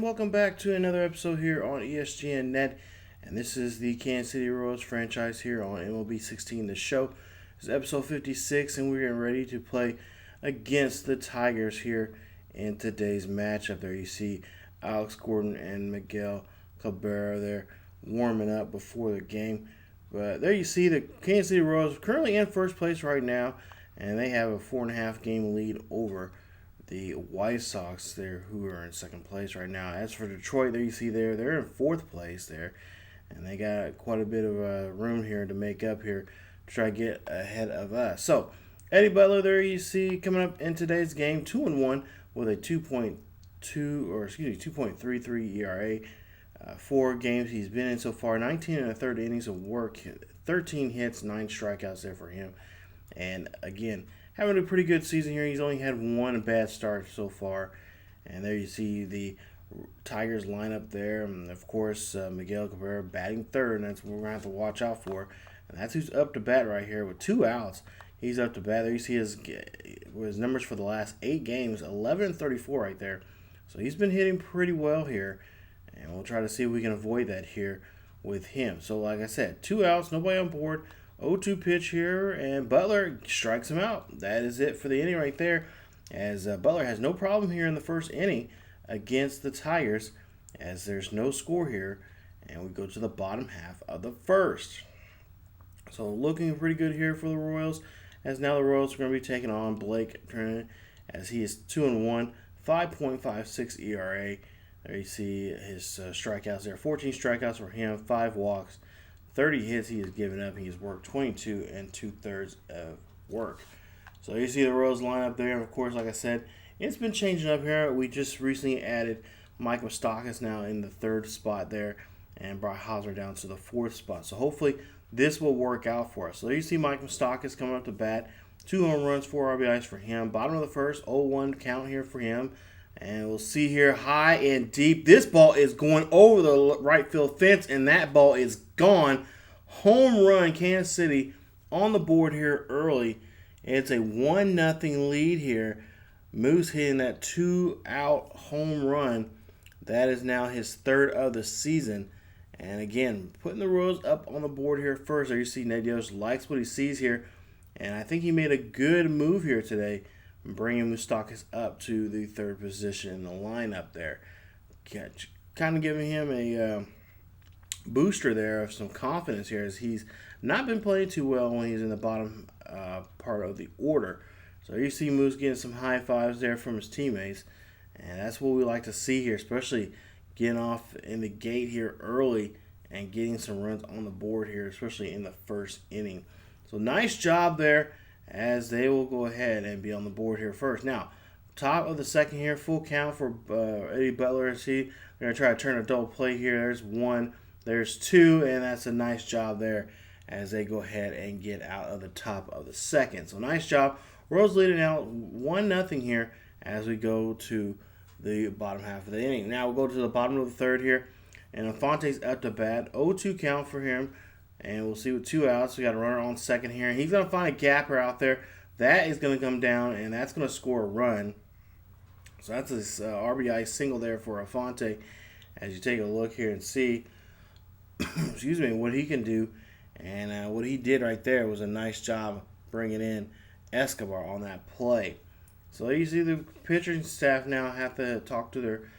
welcome back to another episode here on ESGNet. And this is the Kansas City Royals franchise here on MLB 16 The Show. This is episode 56, and we're getting ready to play against the Tigers here in today's matchup. There you see Alex Gordon and Miguel Cabrera there warming up before the game. But there you see the Kansas City Royals currently in first place right now, and they have a 4.5 game lead over the White Sox there, who are in second place right now. As for Detroit, there you see they're in fourth place there, and they got quite a bit of room here to make up here to try to get ahead of us. So Eddie Butler there you see coming up in today's game, 2-1 with a 2.33 ERA. 4 games he's been in so far, 19 and a third innings of work, 13 hits, 9 strikeouts there for him, and again, having a pretty good season here. He's only had one bad start so far. And there you see the Tigers lineup there. And of course, Miguel Cabrera batting third, and that's what we're going to have to watch out for. And that's who's up to bat right here with 2 outs. He's up to bat. There you see his numbers for the last 8 games, 11 and 34 right there. So he's been hitting pretty well here. And we'll try to see if we can avoid that here with him. So like I said, 2 outs, nobody on board. 0-2 pitch here, and Butler strikes him out. That is it for the inning right there, as Butler has no problem here in the first inning against the Tigers, as there's no score here, and we go to the bottom half of the first. So looking pretty good here for the Royals, as now the Royals are going to be taking on Blake Treinen, as he is 2-1, 5.56 ERA. There you see his strikeouts there, 14 strikeouts for him, 5 walks. 30 hits he has given up. He has worked 22 and 2/3 of work. So you see the Royals line up there. And of course, like I said, it's been changing up here. We just recently added Mike Moustakas now in the 3rd spot there, and brought Hosmer down to the 4th spot. So hopefully this will work out for us. So you see Mike Moustakas coming up to bat. 2 home runs, 4 RBIs for him. Bottom of the first, 0-1 count here for him. And we'll see here, high and deep. This ball is going over the right field fence, and that ball is gone. Home run, Kansas City on the board here early. It's a 1-0 lead here. Moose hitting that 2-out home run. That is now his 3rd of the season. And again, putting the Royals up on the board here first. There you see Ned Yost likes what he sees here. And I think he made a good move here today, bringing Moustakas up to the 3rd position in the lineup there. Kind of giving him a booster there of some confidence here, as he's not been playing too well when he's in the bottom part of the order. So you see Moose getting some high fives there from his teammates, and that's what we like to see here, especially getting off in the gate here early and getting some runs on the board here, especially in the first inning. So nice job there, as they will go ahead and be on the board here first. Now, top of the second here, full count for Eddie Butler. See, they're going to try to turn a double play here. There's 1, there's 2, and that's a nice job there as they go ahead and get out of the top of the second. So nice job. Royals leading out 1-0 here as we go to the bottom half of the inning. Now we'll go to the bottom of the 3rd here, and Infante's up to bat. 0-2 count for him. And we'll see with 2 outs. We got a runner on second here. He's going to find a gapper out there. That is going to come down, and that's going to score a run. So that's his RBI single there for Infante. As you take a look here and see, excuse me, what he can do. And what he did right there was a nice job bringing in Escobar on that play. So you see the pitching staff now have to talk to their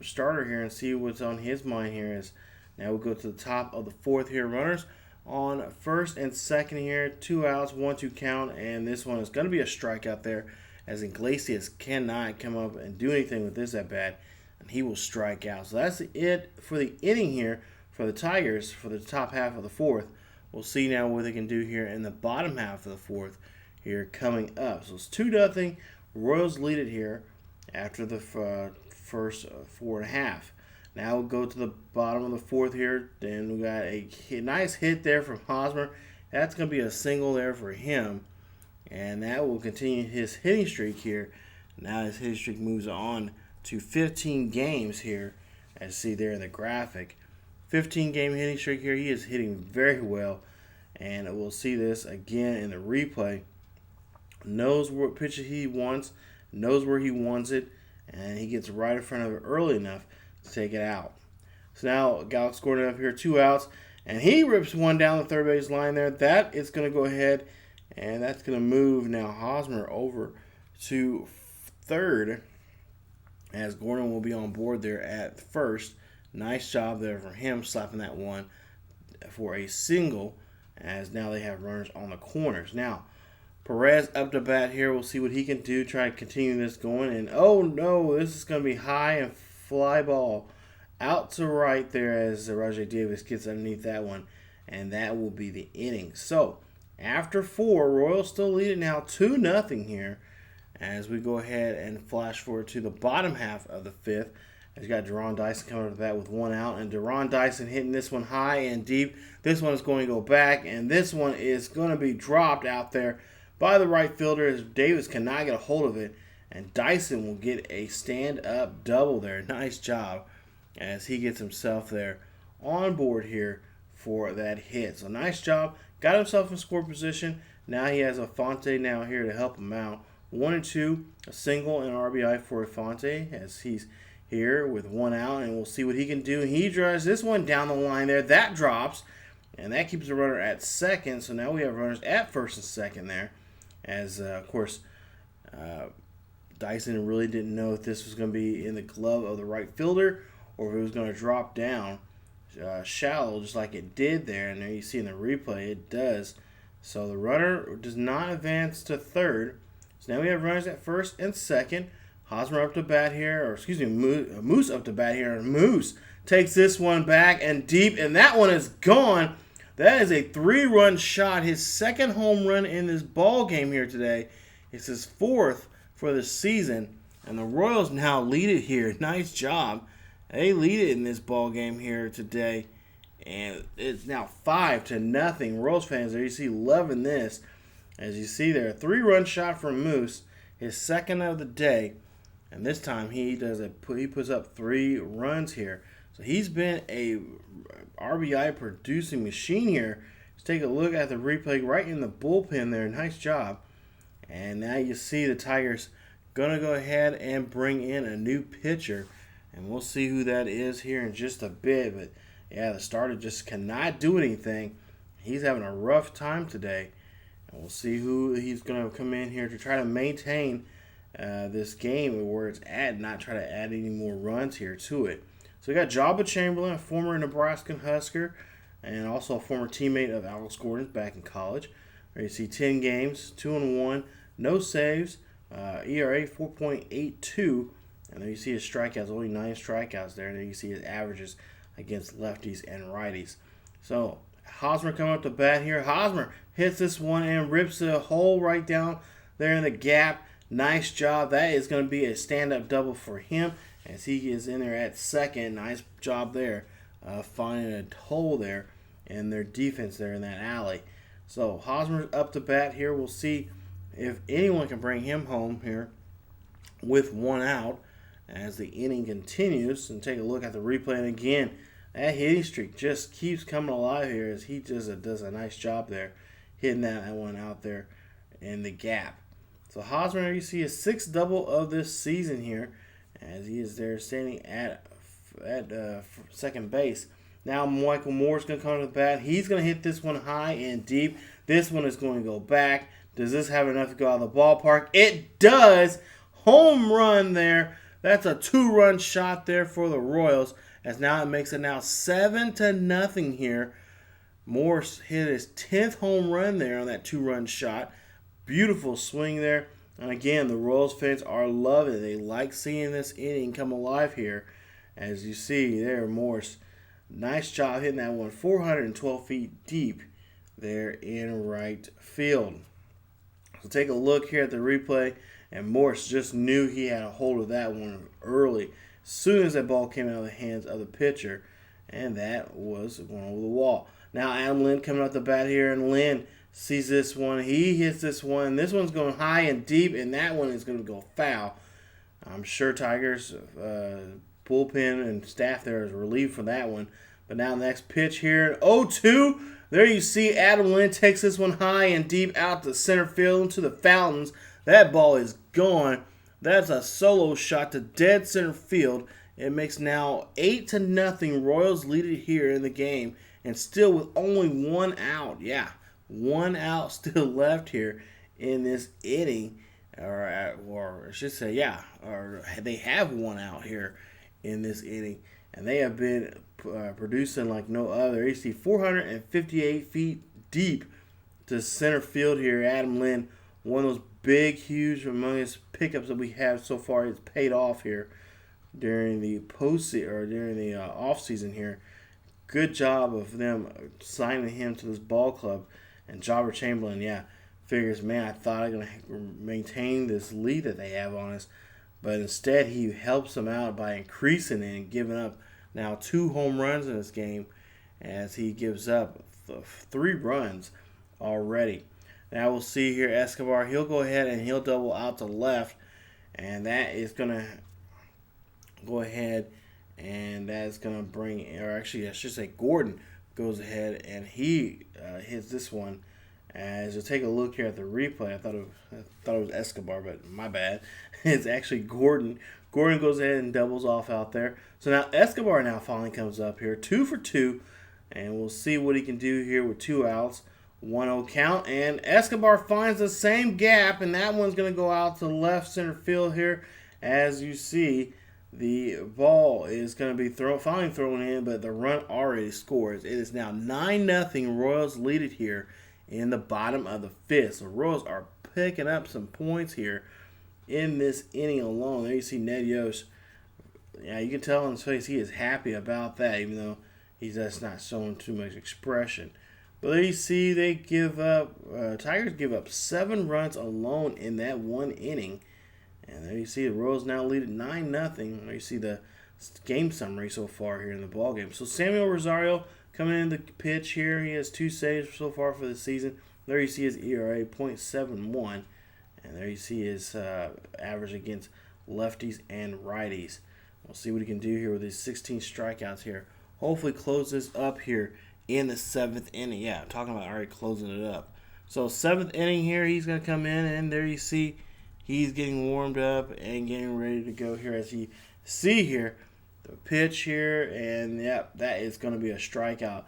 starter here and see what's on his mind here. As now we'll go to the top of the 4th here. Runners on 1st and 2nd here. 2 outs, 1-2 count, and this one is going to be a strikeout there, as Iglesias cannot come up and do anything with this at bat, and he will strike out. So that's it for the inning here for the Tigers for the top half of the 4th. We'll see now what they can do here in the bottom half of the 4th here coming up. So it's 2-0. Royals lead it here after the first 4.5. Now we'll go to the bottom of the 4th here. Then we got a nice hit there from Hosmer. That's going to be a single there for him. And that will continue his hitting streak here. Now his hitting streak moves on to 15 games here, as you see there in the graphic. 15-game hitting streak here. He is hitting very well. And we'll see this again in the replay. Knows what pitch he wants. Knows where he wants it. And he gets right in front of it early enough to take it out. So now Gallup scored up here, 2 outs, and he rips one down the third base line there. That is going to go ahead, and that's going to move now Hosmer over to third, as Gordon will be on board there at first. Nice job there for him, slapping that one for a single, as now they have runners on the corners. Now, Perez up to bat here. We'll see what he can do, try to continue this going. And oh no, this is going to be high and fly ball out to right there as Rajay Davis gets underneath that one. And that will be the inning. So, after 4, Royals still lead it now 2-0 here, as we go ahead and flash forward to the bottom half of the 5th. He's got Deron Dyson coming to bat with 1 out, and Deron Dyson hitting this one high and deep. This one is going to go back, and this one is going to be dropped out there by the right fielder as Davis cannot get a hold of it, and Dyson will get a stand-up double there. Nice job as he gets himself there on board here for that hit. So nice job. Got himself in score position. Now he has Afonte now here to help him out. 1-2, a single and RBI for Afonte as he's here with 1 out, and we'll see what he can do. He drives this one down the line there. That drops, and that keeps the runner at second. So now we have runners at first and second there, as, of course, Dyson really didn't know if this was going to be in the glove of the right fielder or if it was going to drop down shallow just like it did there. And there you see in the replay, it does. So the runner does not advance to third. So now we have runners at first and second. Hosmer up to bat here, or excuse me, Moose up to bat here. And Moose takes this one back and deep, and that one is gone. That is a 3-run shot, his second home run in this ball game here today. It's his 4th for the season, and the Royals now lead it here. Nice job. They lead it in this ball game here today, and it's now 5-0. Royals fans, there you see, loving this. As you see there, a 3-run shot from Moose, his second of the day. And this time he puts up 3 runs here. So he's been a RBI producing machine here. Let's take a look at the replay right in the bullpen there. Nice job. And now you see the Tigers going to go ahead and bring in a new pitcher. And we'll see who that is here in just a bit. But yeah, the starter just cannot do anything. He's having a rough time today. And we'll see who he's going to come in here to try to maintain this game where it's at, not try to add any more runs here to it. So we got Jabba Chamberlain, a former Nebraska Husker, and also a former teammate of Alex Gordon's back in college. There you see 10 games, 2-1, no saves, ERA 4.82, and there you see his strikeouts, only 9 strikeouts there, and then you see his averages against lefties and righties. So Hosmer coming up to bat here. Hosmer hits this one and rips a hole right down there in the gap. Nice job. That is going to be a stand-up double for him as he is in there at second. Nice job there, finding a hole there in their defense there in that alley. So Hosmer's up to bat here. We'll see if anyone can bring him home here with 1 out as the inning continues. And take a look at the replay. And again, that hitting streak just keeps coming alive here as he just does a nice job there, hitting that one out there in the gap. So Hosmer, you see his 6th double of this season here as he is there standing at second base. Now Michael Moore's going to come to the bat. He's going to hit this one high and deep. This one is going to go back. Does this have enough to go out of the ballpark? It does. Home run there. That's a 2-run shot there for the Royals, as now it makes it now 7-0 here. Morse hit his 10th home run there on that 2-run shot. Beautiful swing there. And again, the Royals fans are loving it. They like seeing this inning come alive here. As you see there, Morse, nice job hitting that one 412 feet deep there in right field. So take a look here at the replay. And Morse just knew he had a hold of that one early, as soon as that ball came out of the hands of the pitcher. And that was going over the wall. Now Adam Lynn coming out the bat here, and Lynn sees this one. He hits this one. This one's going high and deep, and that one is going to go foul. I'm sure Tigers bullpen and staff there is relieved from that one. But now next pitch here, 0-2. There you see Adam Lynn takes this one high and deep out to center field into the fountains. That ball is gone. That's a solo shot to dead center field, It makes now 8-0. Royals lead it here in the game, and still with only 1 out. Yeah, 1 out still left here in this inning, or I should say, yeah, or they have 1 out here in this inning, and they have been producing like no other. You see 458 feet deep to center field here. Adam Lynn, one of those big, huge, humongous pickups that we have so far. It's paid off here during the during the off season here. Good job of them signing him to this ball club. And Jobber Chamberlain, yeah, figures, man, I thought I'm going to maintain this lead that they have on us. But instead, he helps them out by increasing it and giving up now 2 home runs in this game as he gives up 3 runs already. Now we'll see here Escobar. He'll go ahead and he'll double out to left. And that is going to go ahead and that's going to bring, or actually I should say Gordon goes ahead and he hits this one. As you take a look here at the replay, I thought it was Escobar, but my bad. It's actually Gordon. Gordon goes ahead and doubles off out there. So now Escobar now finally comes up here, 2 for 2, and we'll see what he can do here with 2 outs, 1-0 count. And Escobar finds the same gap, and that one's going to go out to left center field here. As you see, the ball is going to be finally thrown in, but the run already scores. It is now 9-0. Royals lead it here in the bottom of the 5th. So Royals are picking up some points here in this inning alone. There you see Ned Yost. Yeah, you can tell on his face he is happy about that, even though he's just not showing too much expression. But there you see they give up, Tigers give up 7 runs alone in that 1 inning. And there you see the Royals now lead at 9-0. There you see the game summary so far here in the ball game. So Samuel Rosario coming in the pitch here. He has 2 saves so far for the season. There you see his ERA, .71. And there you see his average against lefties and righties. We'll see what he can do here with his 16 strikeouts here. Hopefully close this up here in the 7th inning. Yeah, I'm talking about already closing it up. So 7th inning here, he's going to come in, and there you see he's getting warmed up and getting ready to go here. As you see here, the pitch here, and yep, that is going to be a strikeout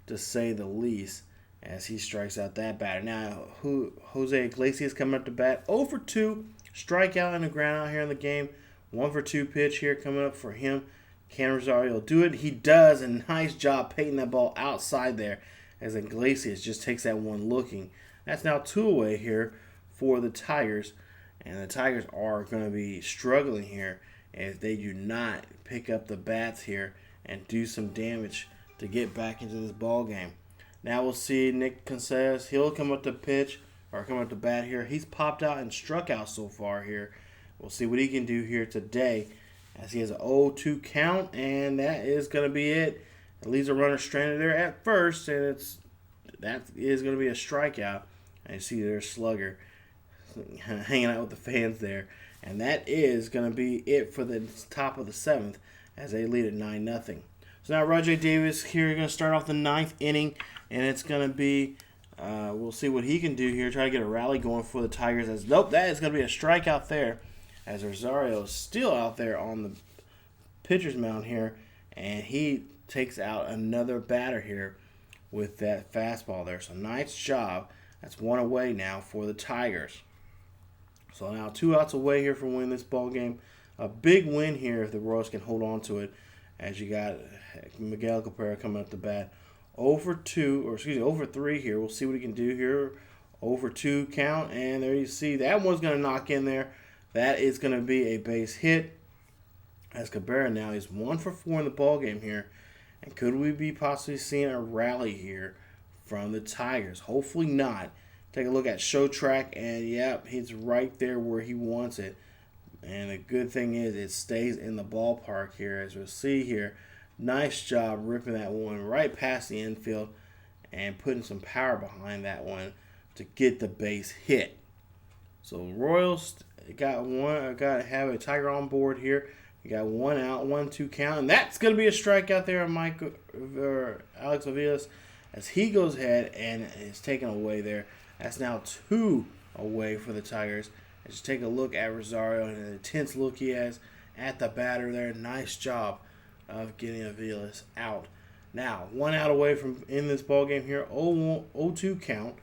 to say the least as he strikes out that batter. Now, Jose Iglesias coming up to bat, 0 for 2, strikeout and a ground out here in the game. 1 for 2 pitch here coming up for him. Can Rosario do it? He does, and nice job painting that ball outside there as Iglesias just takes that one looking. That's now 2 away here for the Tigers, and the Tigers are going to be struggling here if they do not pick up the bats here and do some damage to get back into this ball game. Now we'll see Nick Casillas. He'll come up to pitch or come up to bat here. He's popped out and struck out so far here. We'll see what he can do here today as he has an 0-2 count, and that is going to be it. It leaves a runner stranded there at first, and that is going to be a strikeout. And you see there's Slugger hanging out with the fans there. And that is going to be it for the top of the 7th as they lead at 9-0. So now Rajay Davis here going to start off the 9th inning, and it's going to be, we'll see what he can do here, try to get a rally going for the Tigers. As nope, that is going to be a strikeout there as Rosario is still out there on the pitcher's mound here, and he takes out another batter here with that fastball there. So nice job. That's 1 away now for the Tigers. So now 2 outs away here from winning this ball game. A big win here if the Royals can hold on to it, as you got Miguel Cabrera coming up to bat. 0 for 3 here. We'll see what he can do here. 0 for 2 count, and there you see that one's going to knock in there. That is going to be a base hit, as Cabrera now is 1 for 4 in the ball game here. And could we be possibly seeing a rally here from the Tigers? Hopefully not. Take a look at Show Track, and yep, he's right there where he wants it. And the good thing is it stays in the ballpark here, as we'll see here. Nice job ripping that one right past the infield and putting some power behind that one to get the base hit. So Royals got to have a Tiger on board here. You got 1 out, 1-2 count, and that's going to be a strikeout there on Alex Aviles as he goes ahead and is taken away there. That's now 2 away for the Tigers. Just take a look at Rosario and the intense look he has at the batter there. Nice job of getting Aviles out. Now, 1 out away from in this ball game here. 0-2 count.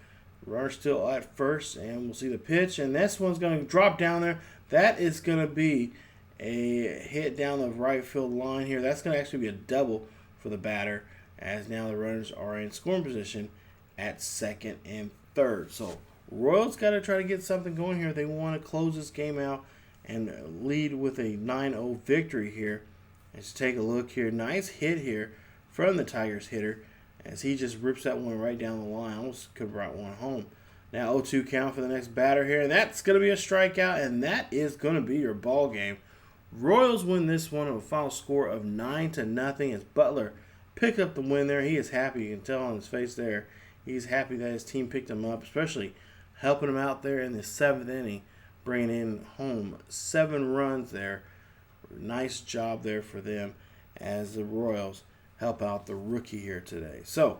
Runner still at first, and we'll see the pitch. And this one's going to drop down there. That is going to be a hit down the right field line here. That's going to actually be a double for the batter, as now the runners are in scoring position at second and third. So Royals got to try to get something going here. They want to close this game out and lead with a 9-0 victory here. Let's take a look here. Nice hit here from the Tigers hitter, as he just rips that one right down the line. Almost could have brought one home. Now 0-2 count for the next batter here, and that's going to be a strikeout, and that is going to be your ball game. Royals win this one with a final score of 9-0 as Butler picked up the win there. He is happy. You can tell on his face there. He's happy that his team picked him up, especially helping him out there in the 7th inning, bringing in home 7 runs there. Nice job there for them as the Royals help out the rookie here today. So,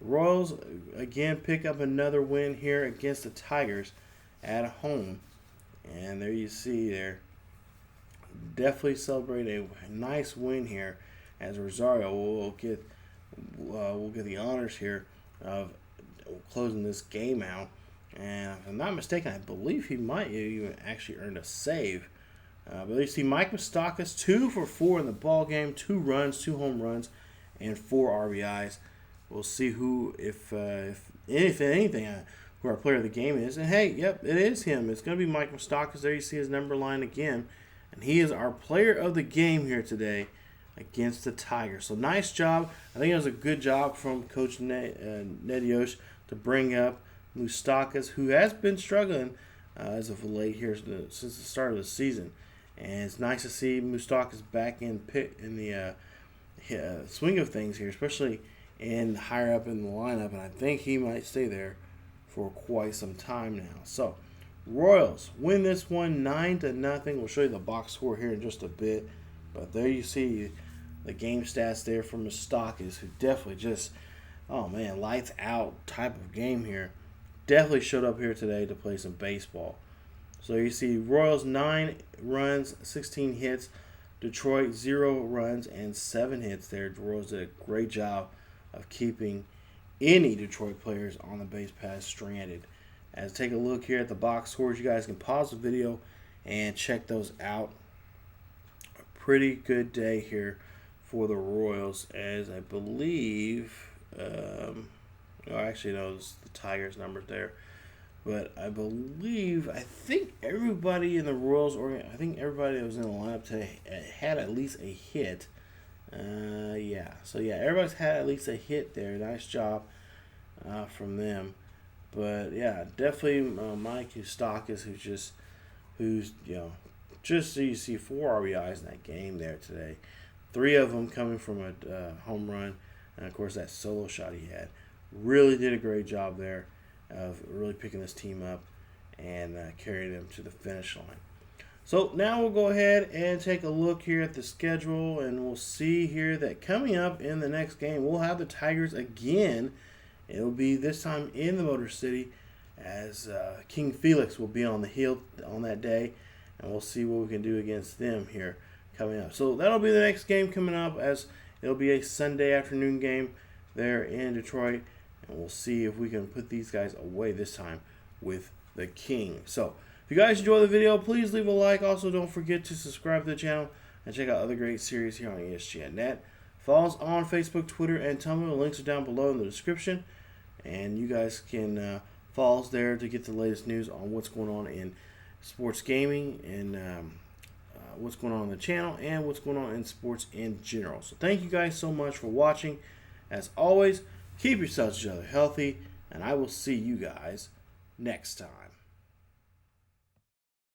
Royals again pick up another win here against the Tigers at home. And there you see there. Definitely celebrate a nice win here, as Rosario will get the honors here of closing this game out. And if I'm not mistaken, I believe he might even actually earn a save. But you see Mike Moustakas 2 for 4 in the ball game, 2 runs, 2 home runs, and 4 RBIs. We'll see who, if anything, who our player of the game is. And hey, yep, it is him. It's going to be Mike Moustakas. There you see his number line again. And he is our player of the game here today against the Tigers. So nice job. I think it was a good job from Coach Ned Yost to bring up Moustakas, who has been struggling as of late here since the start of the season. And it's nice to see Moustakas back in the swing of things here, especially in higher up in the lineup. And I think he might stay there for quite some time now. So Royals win this one 9-0. We'll show you the box score here in just a bit. But there you see the game stats there from Moustakas, who definitely just, oh man, lights out type of game here. Definitely showed up here today to play some baseball. So you see Royals 9 runs, 16 hits. Detroit 0 runs and 7 hits there. The Royals did a great job of keeping any Detroit players on the base paths stranded. As take a look here at the box scores, you guys can pause the video and check those out. A pretty good day here for the Royals, as I believe, actually no, it's the Tigers numbers there, but I think everybody in the Royals, I think everybody that was in the lineup today had at least a hit. So everybody's had at least a hit there. Nice job from them. But yeah, definitely Mike Moustakas, who's just so you see 4 RBIs in that game there today. 3 of them coming from a home run, and of course that solo shot he had. Really did a great job there of really picking this team up and carrying them to the finish line. So now we'll go ahead and take a look here at the schedule, and we'll see here that coming up in the next game, we'll have the Tigers again. It'll be this time in the Motor City, as King Felix will be on the hill on that day, and we'll see what we can do against them here coming up. So that'll be the next game coming up, as it'll be a Sunday afternoon game there in Detroit, and we'll see if we can put these guys away this time with the King. So if you guys enjoy the video, please leave a like. Also, don't forget to subscribe to the channel and check out other great series here on ESGNet. Follow us on Facebook, Twitter, and Tumblr. The links are down below in the description. And you guys can follow us there to get the latest news on what's going on in sports gaming, and what's going on the channel, and what's going on in sports in general. So thank you guys so much for watching. As always, keep yourselves each other healthy, and I will see you guys next time.